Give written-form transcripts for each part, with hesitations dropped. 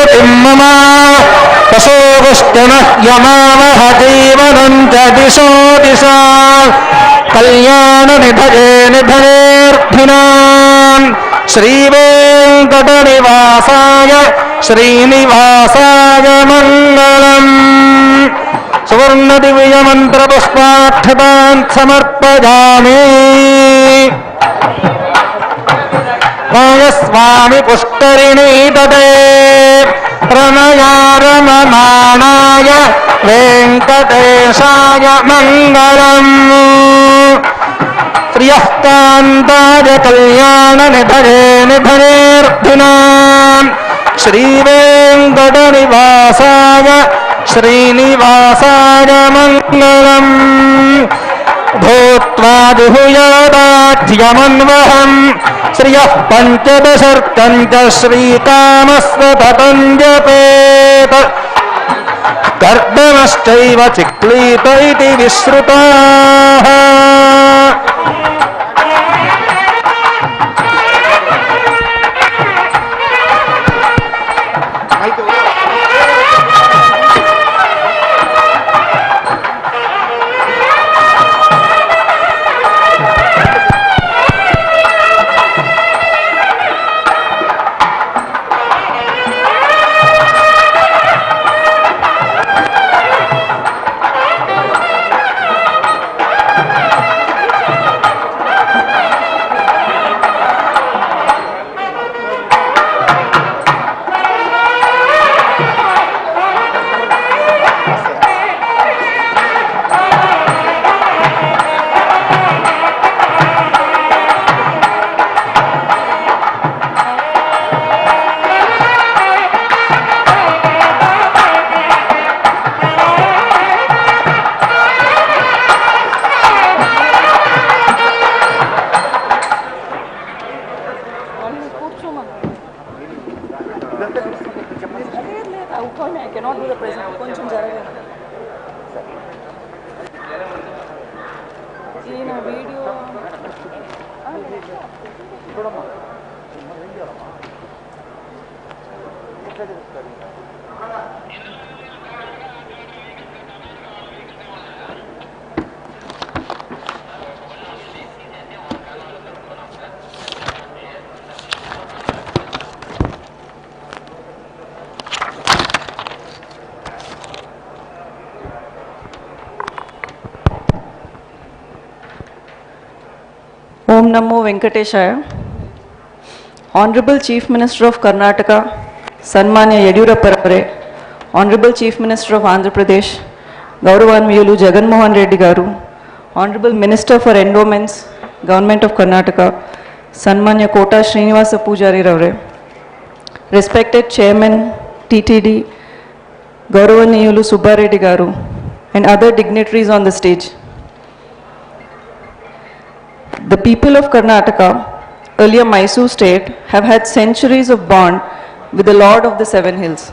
ज्योतिं मम वसोवस्तुनः यमावह जीवनं च दिशो दिशा कल्याणनिधये निधयेऽर्थिनाम् श्रीवेङ्कटनिवासाय श्रीनिवासाय मङ्गलम्। सुवर्णदिव्यमन्त्रपुष्पाक्षतान् समर्पयामि। स्वामी पुष्करिणी तटे प्रणयारममाणाय वेङ्कटेशाय मङ्गलम्। श्रियःकान्ताय कल्याणनिधये निधयेऽर्थिनाम् श्रीवेङ्कटनिवासाय श्रीनिवासाय मङ्गलम्। भूत्वा जुहुयादाध्यमन्वहम् श्रियः पञ्चदशर्कं च श्रीकामस्वततं जपेत कर्दमश्चैव चिक्लीत इति विश्रुताः। Om Namo Venkateshaya. Honorable Chief Minister of Karnataka, Sanmanya Yediyurappa Avare, Honorable Chief Minister of Andhra Pradesh, Gauravaniyulu Jagan Mohan Reddy Garu, Honorable Minister for Endowments, Government of Karnataka, Sanmanya Kota Srinivasa Pujari Avare, respected Chairman, TTD, Gauravaniyulu Subba Reddy Garu, and other dignitaries on the stage. The people of Karnataka, earlier Mysore state, have had centuries of bond with the Lord of the Seven Hills.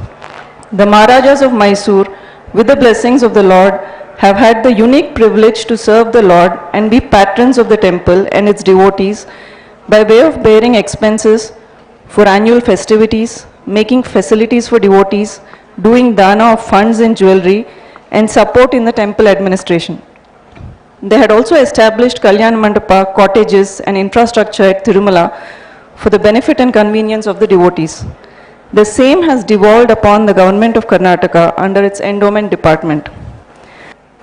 The Maharajas of Mysore, with the blessings of the Lord, have had the unique privilege to serve the Lord and be patrons of the temple and its devotees by way of bearing expenses for annual festivities, making facilities for devotees, doing dana of funds and jewelry, and support in the temple administration. They had also established Kalyan Mandapa, cottages and infrastructure at Tirumala for the benefit and convenience of the devotees. The same has devolved upon the government of Karnataka under its endowment department.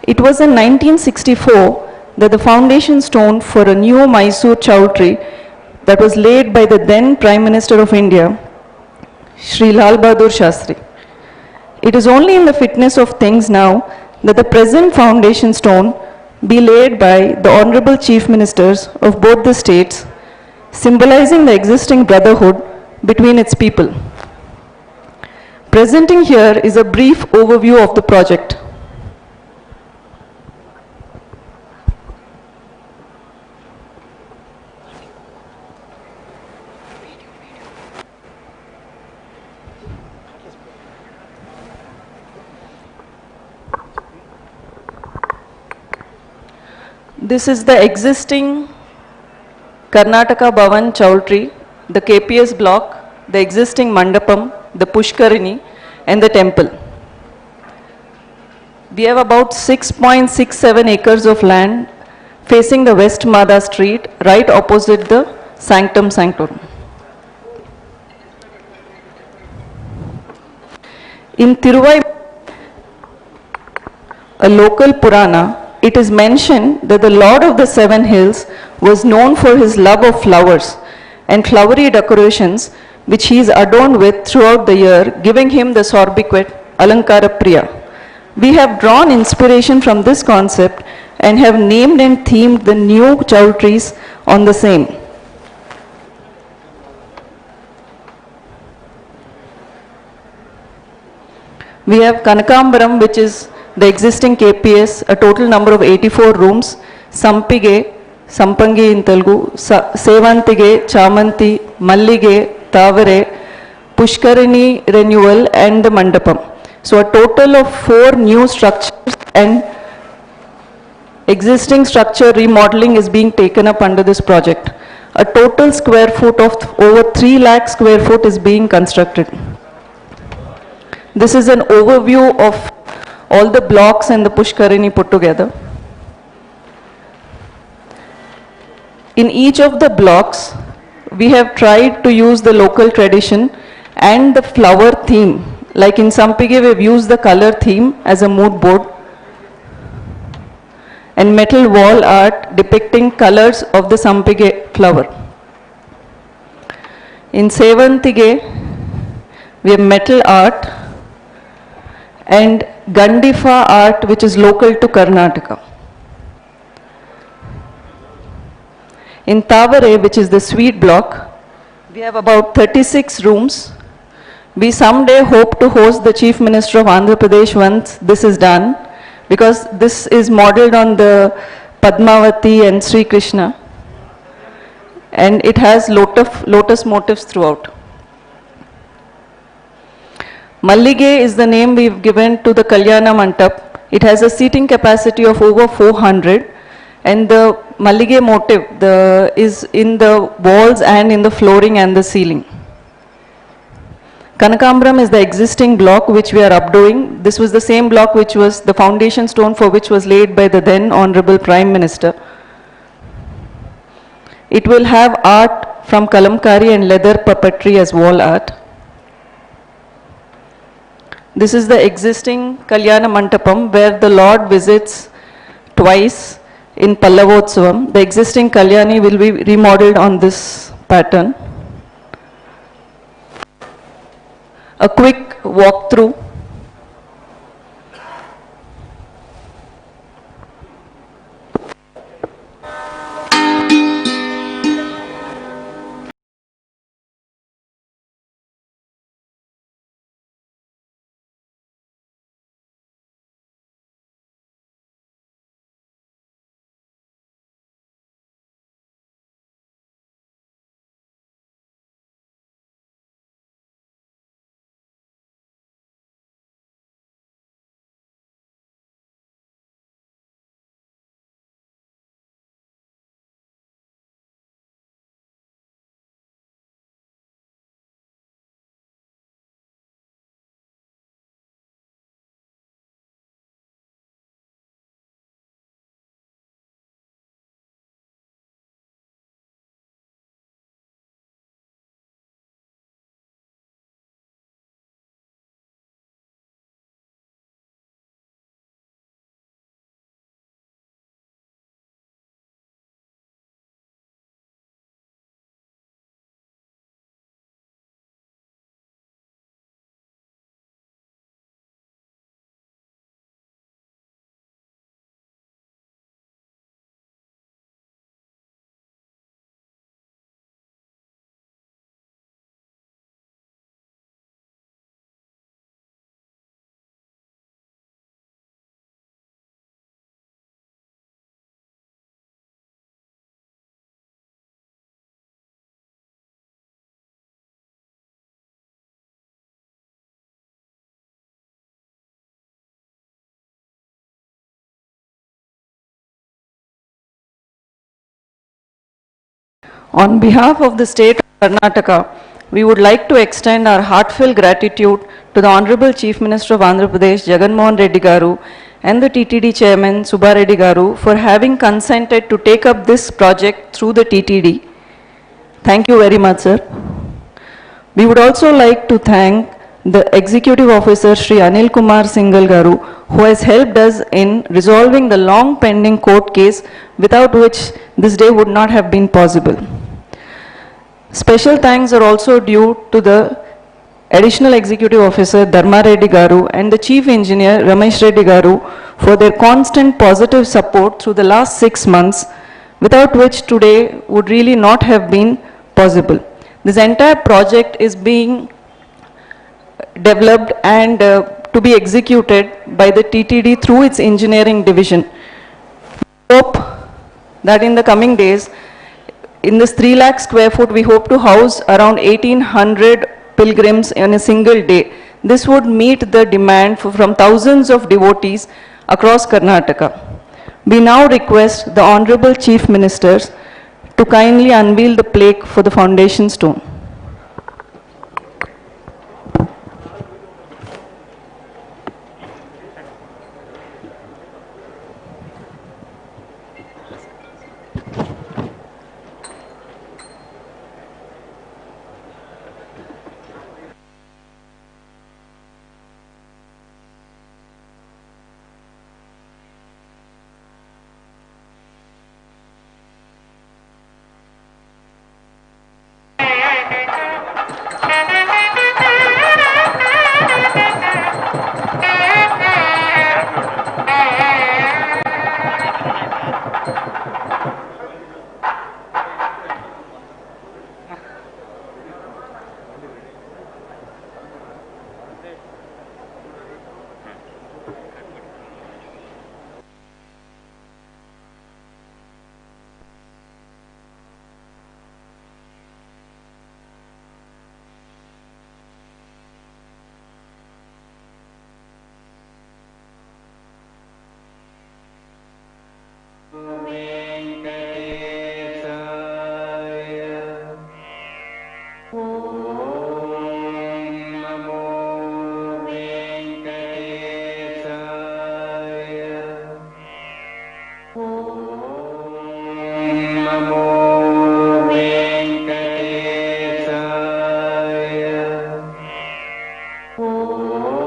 It was in 1964 that the foundation stone for a new Mysore chowtry that was laid by the then Prime Minister of India, Shri Lal Bahadur Shastri. It is only in the fitness of things now that the present foundation stone be laid by the Honorable Chief Ministers of both the states, symbolizing the existing brotherhood between its people. Presenting here is a brief overview of the project. This is the existing Karnataka Bhavan Chowtry, the KPS block, the existing mandapam, the Pushkarini, and the temple. We have about 6.67 acres of land facing the West Mada Street, right opposite the Sanctum Sanctorum. In Tiruvai, a local Purana, it is mentioned that the Lord of the Seven Hills was known for his love of flowers and flowery decorations which he is adorned with throughout the year, giving him the sobriquet Alankara Priya. We have drawn inspiration from this concept and have named and themed the new chowtrees on the same. We have Kanakambaram, which is the existing KPS, a total number of 84 rooms, Sampige, Sampangi in Telugu, Sevantige, Chamanti, Mallige, Tavare, Pushkarini renewal and the Mandapam. So a total of 4 new structures and existing structure remodeling is being taken up under this project. A total square foot of over 3 lakh square foot is being constructed. This is an overview of all the blocks and the Pushkarini put together. In each of the blocks, we have tried to use the local tradition and the flower theme. Like in Sampige, we have used the color theme as a mood board and metal wall art depicting colors of the Sampige flower. In Sevantige, we have metal art and Gandifa art, which is local to Karnataka. In Tavare, which is the sweet block, we have about 36 rooms. We someday hope to host the Chief Minister of Andhra Pradesh once this is done, because this is modeled on the Padmavati and Sri Krishna, and it has lotus motifs throughout. Mallige is the name we've given to the Kalyana Mantap. It has a seating capacity of over 400, and the Mallige motif is in the walls and in the flooring and the ceiling. Kanakambaram is the existing block which we are updoing. This was the same block which was the foundation stone for which was laid by the then Honorable Prime Minister. It will have art from Kalamkari and leather puppetry as wall art. This is the existing Kalyana Mantapam where the Lord visits twice in Pallavotsavam. The existing Kalyani will be remodeled on this pattern. A quick walkthrough. On behalf of the state of Karnataka, we would like to extend our heartfelt gratitude to the Honorable Chief Minister of Andhra Pradesh, Jagan Mohan Reddy Garu, and the TTD Chairman, Subba Reddy Garu, for having consented to take up this project through the TTD. Thank you very much, sir. We would also like to thank the Executive Officer, Shri Anil Kumar Singhal Garu, who has helped us in resolving the long pending court case, without which this day would not have been possible. Special thanks are also due to the Additional Executive Officer Dharma Reddy Garu and the Chief Engineer Ramesh Reddy Garu for their constant positive support through the last 6 months, without which today would really not have been possible. This entire project is being developed and to be executed by the TTD through its engineering division. We hope that in the coming days, in this 3 lakh square foot, we hope to house around 1800 pilgrims in a single day. This would meet the demand from thousands of devotees across Karnataka. We now request the Honorable Chief Ministers to kindly unveil the plaque for the foundation stone. Om